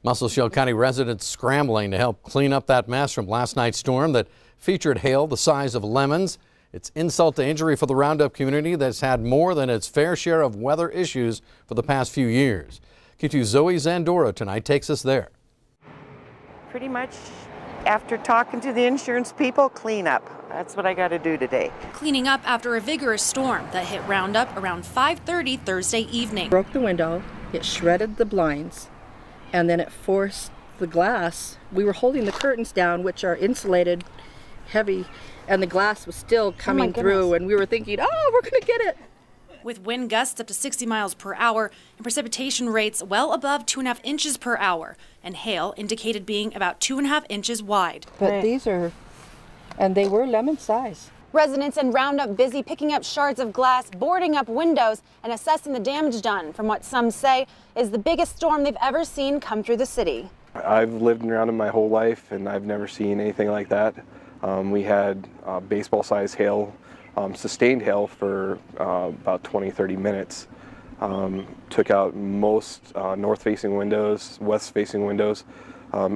Muscle Shoals County residents scrambling to help clean up that mess from last night's storm that featured hail the size of lemons. It's insult to injury for the Roundup community that's had more than its fair share of weather issues for the past few years. KTVH's Zoe Zandora tonight takes us there. Pretty much after talking to the insurance people, clean up. That's what I got to do today. Cleaning up after a vigorous storm that hit Roundup around 5:30 Thursday evening. Broke the window, it shredded the blinds, and then it forced the glass. We were holding the curtains down, which are insulated, heavy, and the glass was still coming through, and we were thinking, oh, we're going to get it. With wind gusts up to 60 miles per hour and precipitation rates well above 2.5 inches per hour, and hail indicated being about 2.5 inches wide. But these are, and they were lemon size. Residents in Roundup busy picking up shards of glass, boarding up windows, and assessing the damage done from what some say is the biggest storm they've ever seen come through the city. I've lived in Roundup my whole life, and I've never seen anything like that. We had baseball-sized hail, sustained hail for about 20-30 minutes. Took out most north-facing windows, west-facing windows,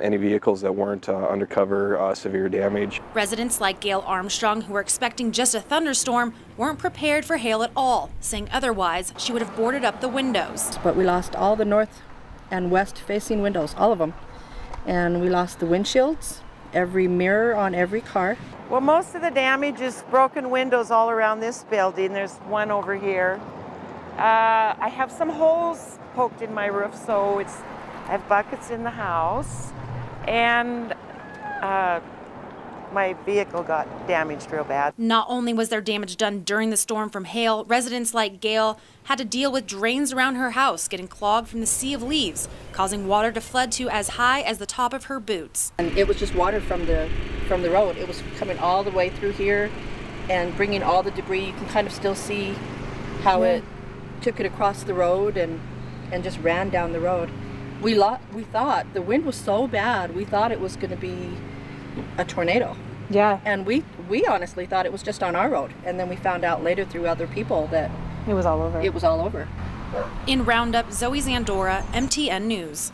any vehicles that weren't undercover, severe damage. Residents like Gail Armstrong, who were expecting just a thunderstorm, weren't prepared for hail at all, saying otherwise she would have boarded up the windows. But we lost all the north and west-facing windows, all of them. And we lost the windshields, every mirror on every car. Well, most of the damage is broken windows all around this building. There's one over here. I have some holes poked in my roof, so I have buckets in the house, and my vehicle got damaged real bad. Not only was there damage done during the storm from hail, residents like Gail had to deal with drains around her house getting clogged from the sea of leaves, causing water to flood to as high as the top of her boots. And it was just water from the road. It was coming all the way through here and bringing all the debris. You can kind of still see how it took it across the road and just ran down the road. We thought the wind was so bad, we thought it was going to be a tornado. Yeah. And we honestly thought it was just on our road. And then we found out later through other people that It was all over. It was all over. In Roundup, Zoe Zandora, MTN News.